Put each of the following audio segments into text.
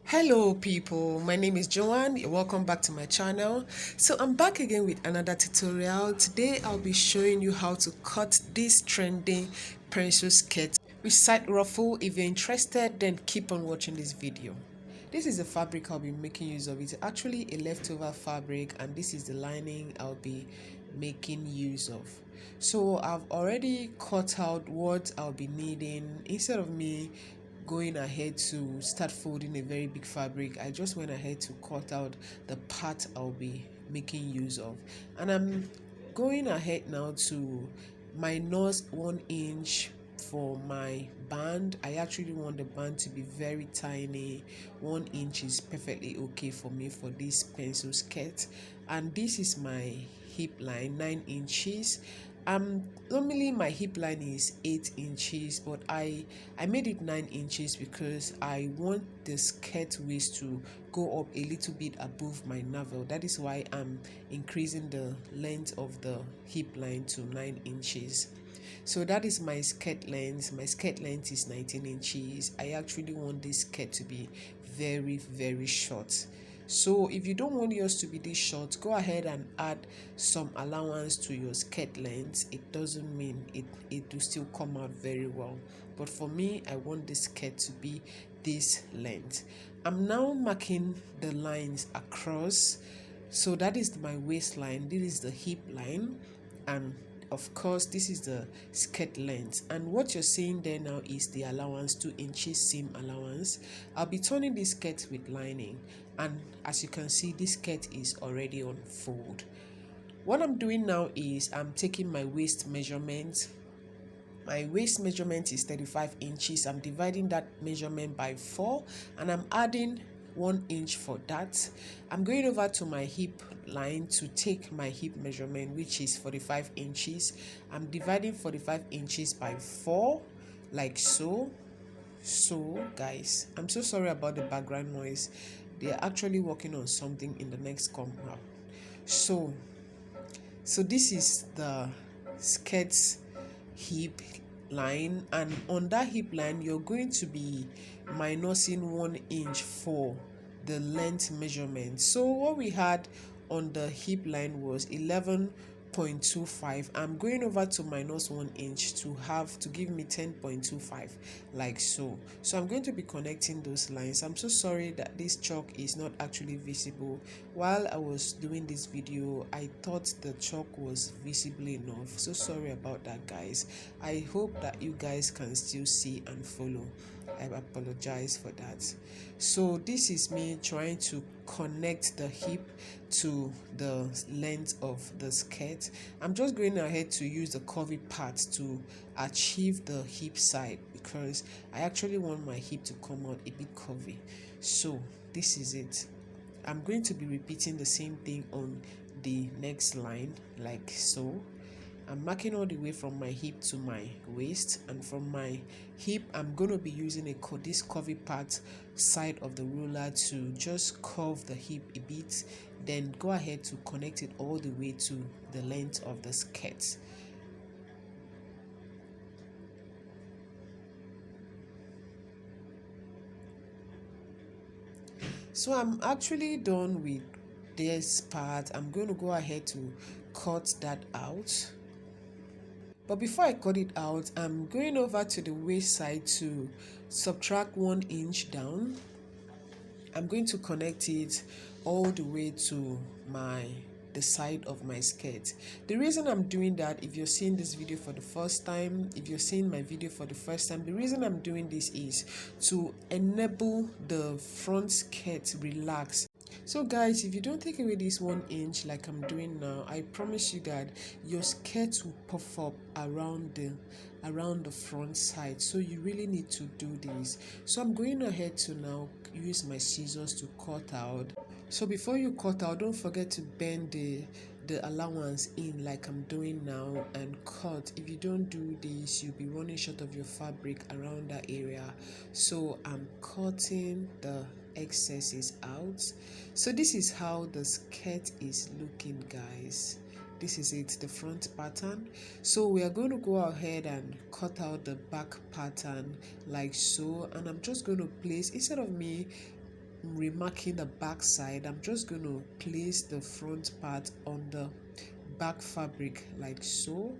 Hello people, my name is Joanne. Welcome back to my channel. So I'm back again with another tutorial. Today I'll be showing you how to cut this trending pencil skirt with side ruffle. If you're interested, then keep on watching this video. This is the fabric I'll be making use of. It's actually a leftover fabric, and this is the lining I'll be making use of. So I've already cut out what I'll be needing. Instead of me going ahead to start folding a very big fabric, I just went ahead to cut out the part I'll be making use of. And I'm going ahead now to minus 1 inch for my band. I actually want the band to be very tiny. 1 inch is perfectly okay for me for this pencil skirt. And this is my hip line, 9 inches. Normally my hip line is 8 inches, but I made it 9 inches because I want the skirt waist to go up a little bit above my navel. That is why I'm increasing the length of the hip line to 9 inches. So that is my skirt length. My skirt length is 19 inches. I actually want this skirt to be very short. So if you don't want yours to be this short, go ahead and add some allowance to your skirt length. It doesn't mean it will still come out very well, but for me, I want this skirt to be this length. I'm now marking the lines across. So that is my waistline, this is the hip line, and of course this is the skirt length. And what you're seeing there now is the allowance, 2 inches seam allowance. I'll be turning this skirt with lining, and as you can see, this skirt is already on fold. What I'm doing now is I'm taking my waist measurement. My waist measurement is 35 inches. I'm dividing that measurement by 4, and I'm adding 1 inch for that. I'm going over to my hip line to take my hip measurement, which is 45 inches. I'm dividing 45 inches by 4, like so. So guys, I'm so sorry about the background noise. They are actually working on something in the next compound. So this is the skirt's hip line, and on that hip line you're going to be minusing 1 inch for the length measurement. So what we had on the hip line was 11.25. I'm going over to minus 1 inch to give me 10.25, like so. So I'm going to be connecting those lines. I'm so sorry that this chalk is not actually visible. While I was doing this video, I thought the chalk was visible enough. So sorry about that, guys. I hope that you guys can still see and follow. I apologize for that. So this is me trying to connect the hip to the length of the skirt. I'm just going ahead to use the curvy part to achieve the hip side, because I actually want my hip to come out a bit curvy. So this is it. I'm going to be repeating the same thing on the next line, like so. I'm marking all the way from my hip to my waist, and from my hip I'm going to be using this curvy part side of the ruler to just curve the hip a bit, then go ahead to connect it all the way to the length of the skirt. So I'm actually done with this part. I'm going to go ahead to cut that out. But before I cut it out, I'm going over to the waist side to subtract 1 inch down. I'm going to connect it all the way to the side of my skirt. The reason I'm doing that, if you're seeing this video for the first time, if you're seeing my video for the first time, the reason I'm doing this is to enable the front skirt relax. So guys, if you don't take away this 1 inch like I'm doing now, I promise you that your skirt will puff up around the front side. So you really need to do this. So I'm going ahead to now use my scissors to cut out. So before you cut out, don't forget to bend the allowance in like I'm doing now and cut. If you don't do this, you'll be running short of your fabric around that area. So I'm cutting the excesses out. So this is how the skirt is looking, guys. This is it, the front pattern. So we are going to go ahead and cut out the back pattern like so, and I'm just going to place, instead of me remarking the back side, I'm just going to place the front part on the back fabric like so,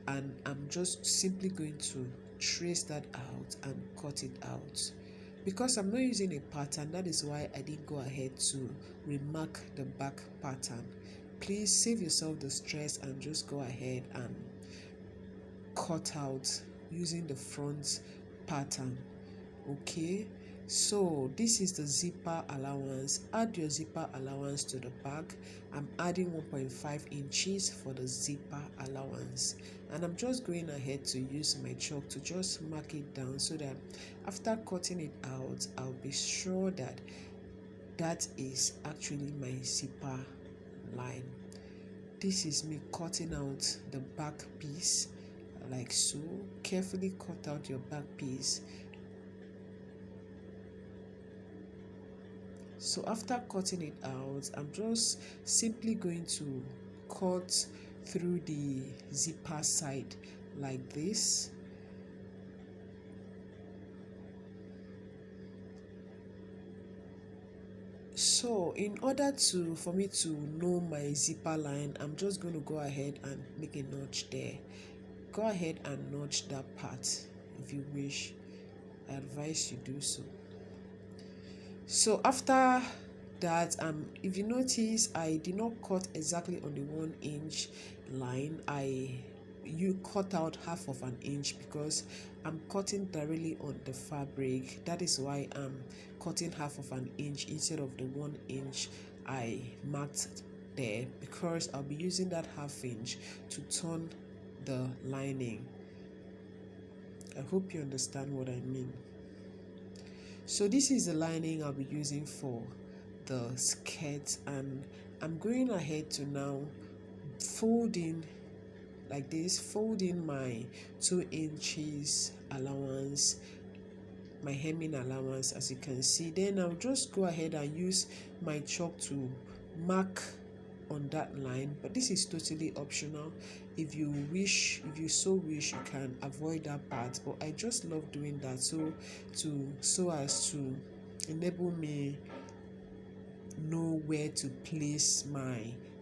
and I'm just simply going to trace that out and cut it out. Because I'm not using a pattern, that is why I didn't go ahead to remark the back pattern. Please save yourself the stress and just go ahead and cut out using the front pattern. Okay, so this is the zipper allowance. Add your zipper allowance to the back. I'm adding 1.5 inches for the zipper allowance, and I'm just going ahead to use my chalk to just mark it down so that after cutting it out, I'll be sure that that is actually my zipper line. This is me cutting out the back piece like so. Carefully cut out your back piece. So after cutting it out, I'm just simply going to cut through the zipper side like this. So in order for me to know my zipper line, I'm just going to go ahead and make a notch there. Go ahead and notch that part if you wish. I advise you do so. So after that, if you notice, I did not cut exactly on the 1 inch line. You cut out half of an inch because I'm cutting directly on the fabric. That is why I'm cutting half of an inch instead of the 1 inch I marked there, because I'll be using that half inch to turn the lining. I hope you understand what I mean. So this is the lining I'll be using for the skirt, and I'm going ahead to now fold in like this, fold in my 2 inches allowance, my hemming allowance, as you can see. Then I'll just go ahead and use my chalk to mark on that line, but this is totally optional. If you so wish, you can avoid that part, but I just love doing that so as to enable me know where to place my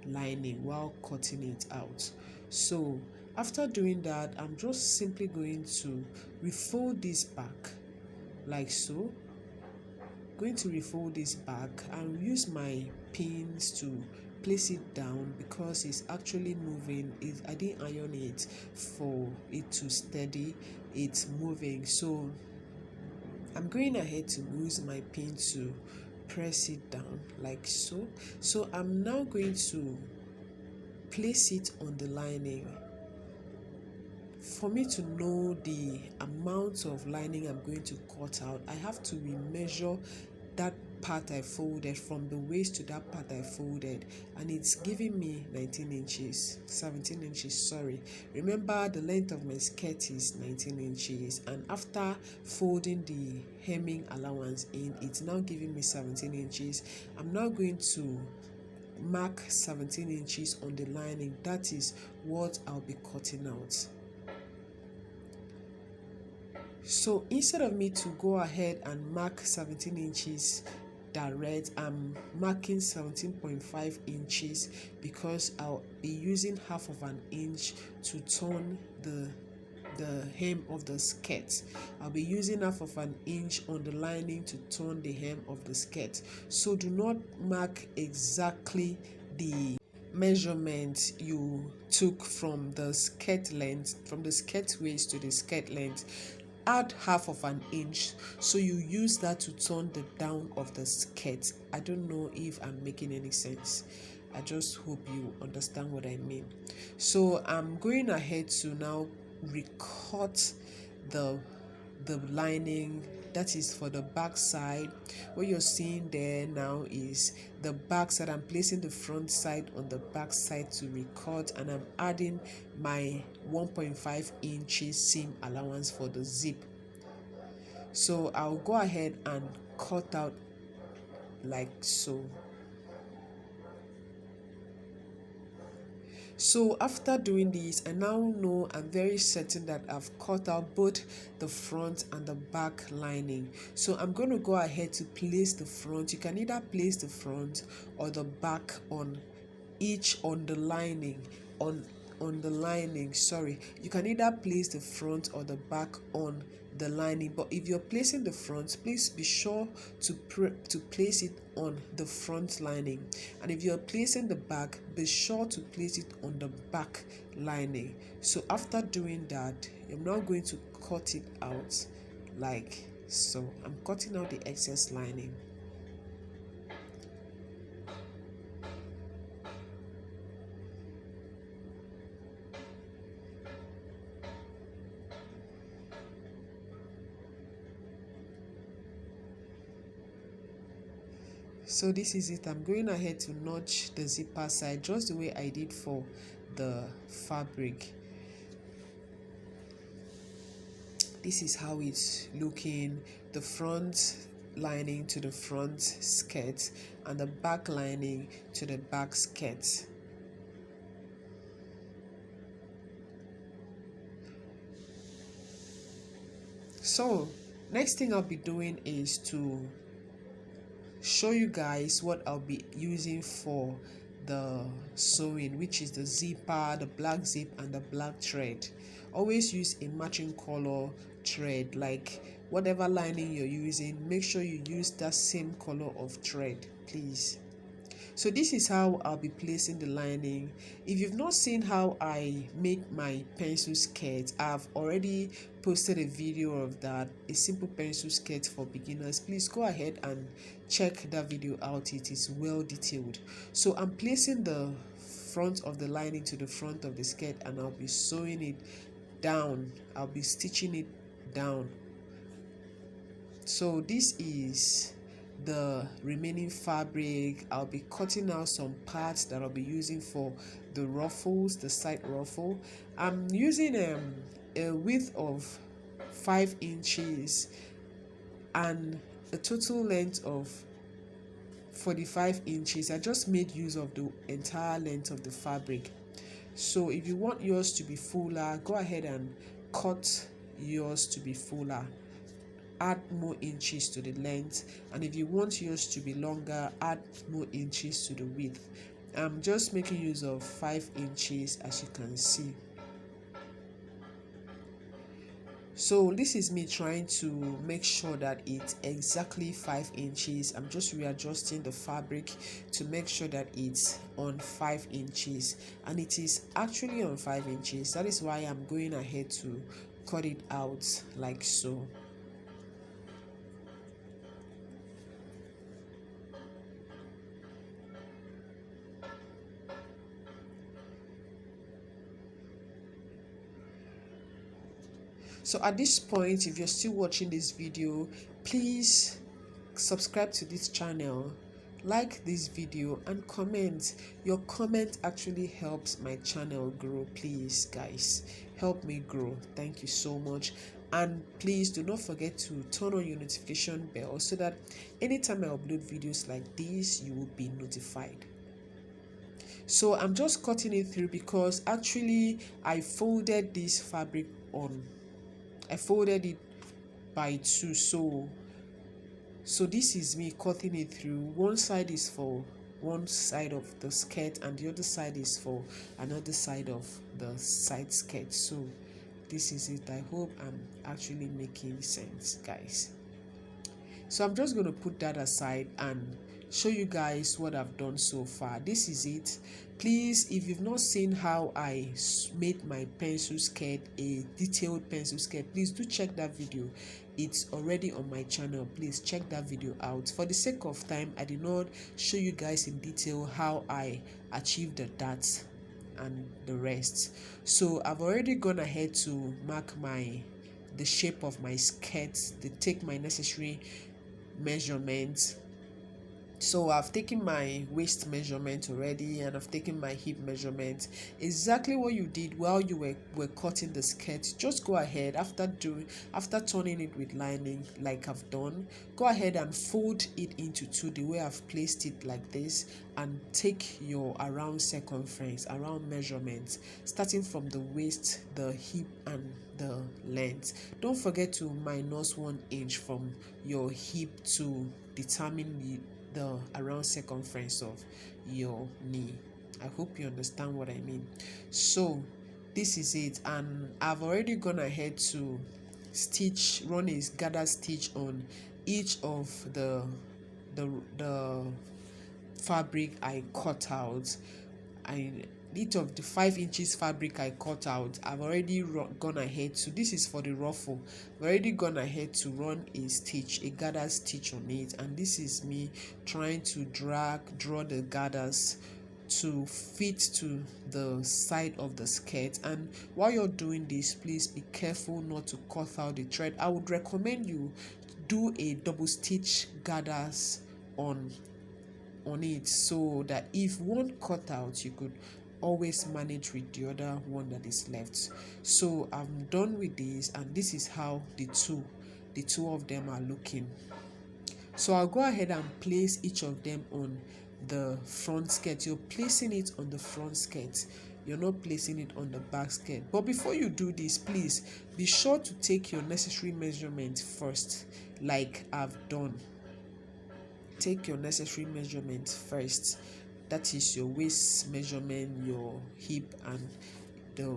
lining while cutting it out. So after doing that, I'm just simply going to refold this back like so. Going to refold this back and use my pins to place it down because it's actually moving. I didn't iron it for it to steady, it's moving. So I'm going ahead to use my pin to press it down like so. So I'm now going to place it on the lining. For me to know the amount of lining I'm going to cut out, I have to remeasure that part I folded from the waist to that part I folded, and it's giving me 17 inches, sorry. Remember, the length of my skirt is 19 inches, and after folding the hemming allowance in, it's now giving me 17 inches. I'm now going to mark 17 inches on the lining. That is what I'll be cutting out. So instead of me to go ahead and mark 17 inches direct, I'm marking 17.5 inches because I'll be using half of an inch to turn the hem of the skirt. I'll be using half of an inch on the lining to turn the hem of the skirt. So do not mark exactly the measurement you took from the skirt length, from the skirt waist to the skirt length. Add half of an inch, so you use that to turn the down of the skirt. I don't know if I'm making any sense. I just hope you understand what I mean. So I'm going ahead to now recut the lining. That is for the back side. What you're seeing there now is the back side. I'm placing the front side on the back side to recut, and I'm adding my 1.5 inches seam allowance for the zip. So I'll go ahead and cut out like so. So after doing this, I now know, I'm very certain that I've cut out both the front and the back lining. So I'm going to go ahead to place the front. You can either place the front or the back on each on the lining, on the lining, sorry. You can either place the front or the back on the lining, but if you're placing the front, please be sure to place it on the front lining, and if you're placing the back, be sure to place it on the back lining. So after doing that, I'm now going to cut it out like so. I'm cutting out the excess lining. So this is it. I'm going ahead to notch the zipper side just the way I did for the fabric. This is how it's looking: the front lining to the front skirt and the back lining to the back skirt. So next thing I'll be doing is to show you guys what I'll be using for the sewing, which is the zipper, the black zip and the black thread. Always use a matching color thread, like whatever lining you're using, make sure you use that same color of thread, please. So this is how I'll be placing the lining. If you've not seen how I make my pencil skirt, I've already posted a video of that, a simple pencil skirt for beginners. Please go ahead and check that video out. It is well detailed. So I'm placing the front of the lining to the front of the skirt, and I'll be sewing it down. I'll be stitching it down. So this is the remaining fabric. I'll be cutting out some parts that I'll be using for the ruffles, the side ruffle. I'm using a width of 5 inches and a total length of 45 inches. I just made use of the entire length of the fabric. So if you want yours to be fuller, go ahead and cut yours to be fuller. Add more inches to the length, and if you want yours to be longer, add more inches to the width. I'm just making use of 5 inches, as you can see. So this is me trying to make sure that it's exactly 5 inches. I'm just readjusting the fabric to make sure that it's on 5 inches, and it is actually on 5 inches. That is why I'm going ahead to cut it out like so. So at this point, if you're still watching this video, please subscribe to this channel, like this video, and comment. Your comment actually helps my channel grow. Please guys, help me grow. Thank you so much. And please do not forget to turn on your notification bell so that anytime I upload videos like this, you will be notified. So I'm just cutting it through because actually I folded this fabric on. I folded it by 2, so this is me cutting it through. One side is for one side of the skirt and the other side is for another side of the side skirt. So this is it. I hope I'm actually making sense, guys. So I'm just going to put that aside and show you guys what I've done so far. This is it. Please, if you've not seen how I made my pencil skirt, a detailed pencil skirt, please do check that video. It's already on my channel. Please check that video out. For the sake of time, I did not show you guys in detail how I achieved the dots and the rest. So I've already gone ahead to mark the shape of my skirt, to take my necessary measurements. So I've taken my waist measurement already, and I've taken my hip measurement. Exactly what you did while you were cutting the skirt. Just go ahead after turning it with lining like I've done. Go ahead and fold it into two the way I've placed it like this, and take your around circumference, around measurements, starting from the waist, the hip, and the length. Don't forget to minus 1 inch from your hip to determine the around circumference of your knee. I hope you understand what I mean. So this is it, and I've already gone ahead to run a gather stitch on each of the fabric I cut out. I Each of the 5 inches fabric I cut out, I've already gone ahead to, this is for the ruffle, I've already gone ahead to run a gather stitch on it, and this is me trying to draw the gathers to fit to the side of the skirt. And while you're doing this, please be careful not to cut out the thread. I would recommend you do a double stitch gathers on it, so that if one cut out, you could always manage with the other one that is left. So I'm done with this, and this is how the two of them are looking. So I'll go ahead and place each of them on the front skirt. You're placing it on the front skirt, you're not placing it on the back skirt. But before you do this, please be sure to take your necessary measurement first, like I've done. Take your necessary measurement first. That is your waist measurement, your hip, and the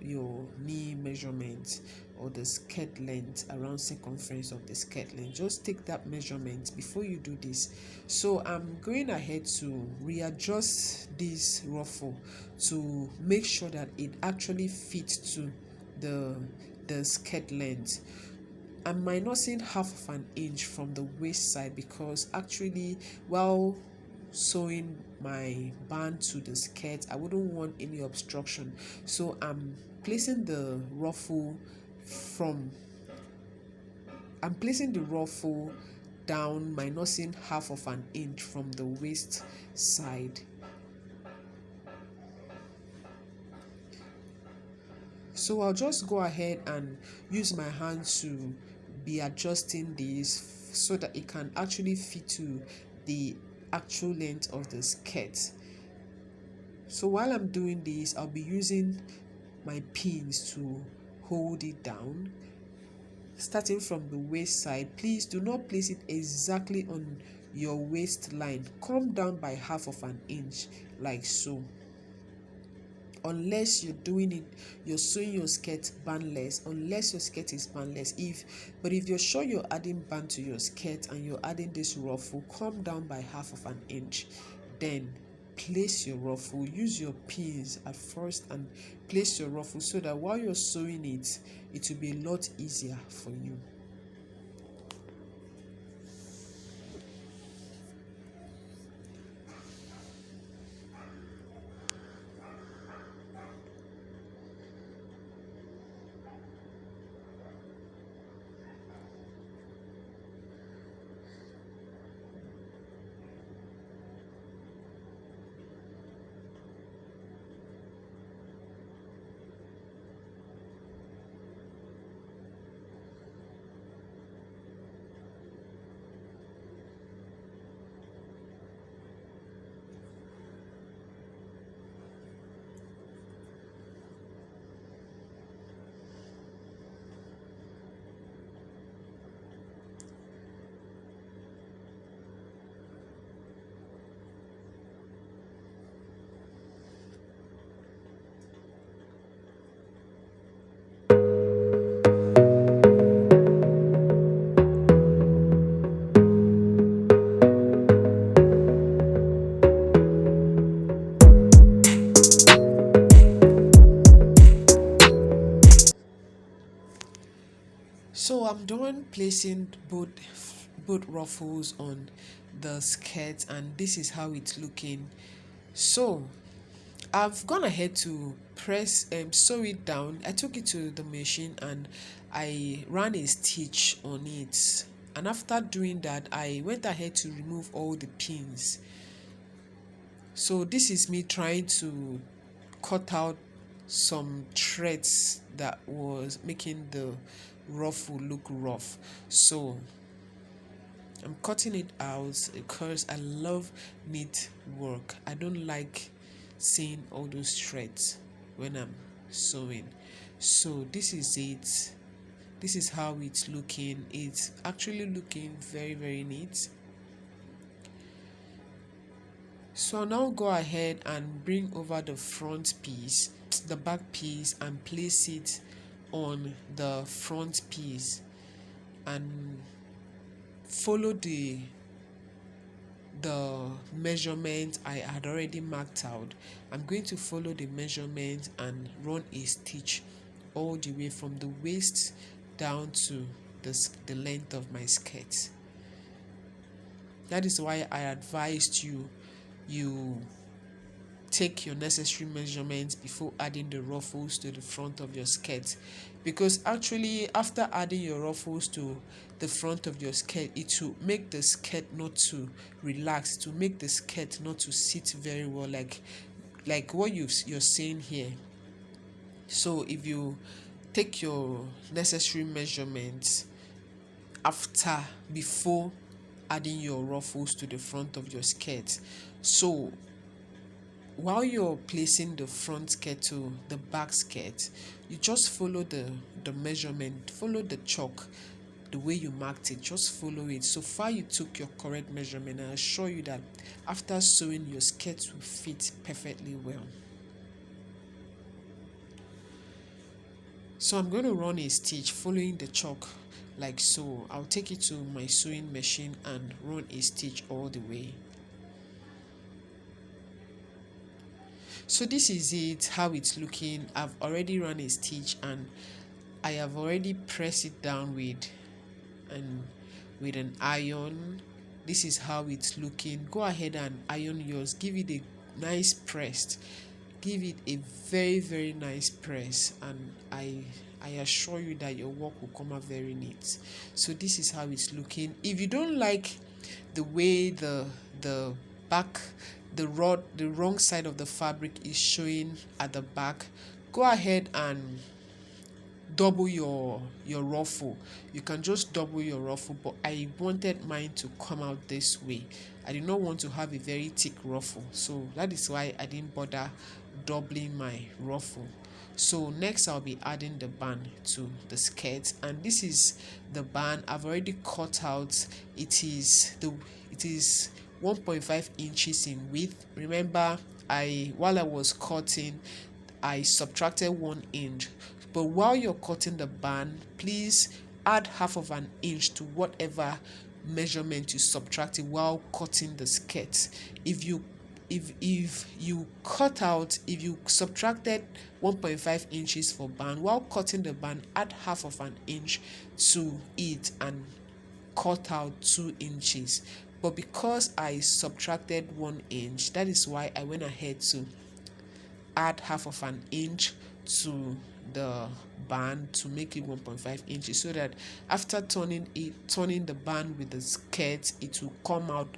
your knee measurement, or the skirt length, around circumference of the skirt length. Just take that measurement before you do this. So I'm going ahead to readjust this ruffle to make sure that it actually fits to the skirt length. I'm minusing half of an inch from the waist side, because actually, while sewing my band to the skirt, I wouldn't want any obstruction. So from I'm placing the ruffle down, minusing half of an inch from the waist side. So I'll just go ahead and use my hand to be adjusting this so that it can actually fit to the actual length of the skirt. So while I'm doing this, I'll be using my pins to hold it down, starting from the waist side. Please do not place it exactly on your waistline. Come down by half of an inch, like so. Unless you're sewing your skirt bandless, unless your skirt is bandless. But if you're sure you're adding band to your skirt and you're adding this ruffle, come down by half of an inch. Then place your ruffle, use your pins at first, and place your ruffle so that while you're sewing it, it will be a lot easier for you. So I'm done placing both ruffles on the skirt, and this is how it's looking. So I've gone ahead to sew it down. I took it to the machine and I ran a stitch on it. And after doing that, I went ahead to remove all the pins. So this is me trying to cut out some threads that was making the ruffle look rough. So I'm cutting it out because I love neat work. I don't like seeing all those threads when I'm sewing. So this is it. This is how it's looking. It's actually looking very neat. So I'll now go ahead and bring over the front piece, the back piece, and place it on the front piece and follow the measurement I had already marked out. I'm going to follow the measurement and run a stitch all the way from the waist down to the length of my skirt. That is why I advised you take your necessary measurements before adding the ruffles to the front of your skirt, because actually after adding your ruffles to the front of your skirt, it will make the skirt not to relax, to make the skirt not to sit very well, like what you're saying here. So if you take your necessary measurements after before adding your ruffles to the front of your skirt, so while you're placing the front skirt to the back skirt, you just follow the measurement, follow the chalk the way you marked it, just follow it. So far you took your correct measurement, and I assure you that after sewing, your skirt will fit perfectly well. So I'm going to run a stitch following the chalk like so. I'll take it to my sewing machine and run a stitch all the way. So this is it, how it's looking. I've already run a stitch and I have already pressed it down and with an iron. This is how it's looking. Go ahead and iron yours. Give it a nice press. Give it a very nice press, and I assure you that your work will come out very neat. So this is how it's looking. If you don't like the way the back, the wrong side of the fabric is showing at the back, go ahead and double your ruffle. You can just double your ruffle, but I wanted mine to come out this way. I did not want to have a very thick ruffle, so that is why I didn't bother doubling my ruffle. So next I'll be adding the band to the skirt, and this is the band I've already cut out. It is 1.5 inches in width. Remember, while I was cutting, I subtracted 1 inch. But while you're cutting the band, please add half of an inch to whatever measurement you subtracted while cutting the skirt. If you subtracted 1.5 inches for band, while cutting the band, add half of an inch to it and cut out 2 inches. But because I subtracted 1 inch, that is why I went ahead to add half of an inch to the band to make it 1.5 inches, so that after turning the band with the skirt, it will come out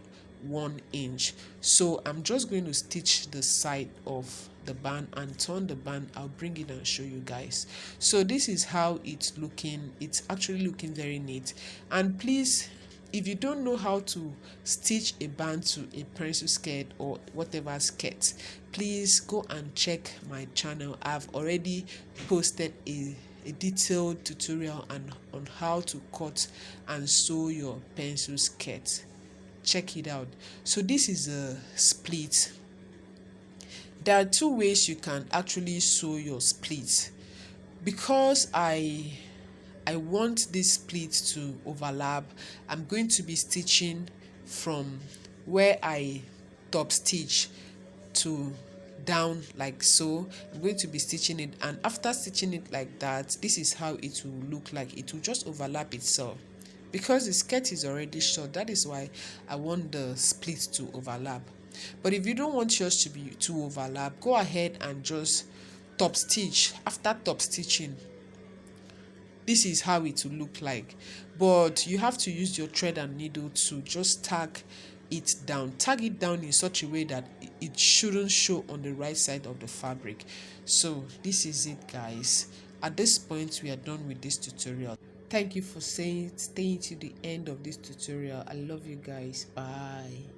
1 inch. So I'm just going to stitch the side of the band and turn the band. I'll bring it and show you guys. So this is how it's looking. It's actually looking very neat. And please, if you don't know how to stitch a band to a pencil skirt or whatever skirt, please go and check my channel. I've already posted a detailed tutorial on how to cut and sew your pencil skirt. Check it out. So this is a split. There are two ways you can actually sew your split. Because I want this split to overlap, I'm going to be stitching from where I top stitch to down like so. I'm going to be stitching it, and after stitching it like that, this is how it will look like. It will just overlap itself. Because the skirt is already short, that is why I want the split to overlap. But if you don't want yours to overlap, go ahead and just top stitch. After top stitching, this is how it will look like. But you have to use your thread and needle to just tag it down in such a way that it shouldn't show on the right side of the fabric. So this is it, guys. At this point, we are done with this tutorial. Thank you for staying to the end of this tutorial. I love you guys. Bye.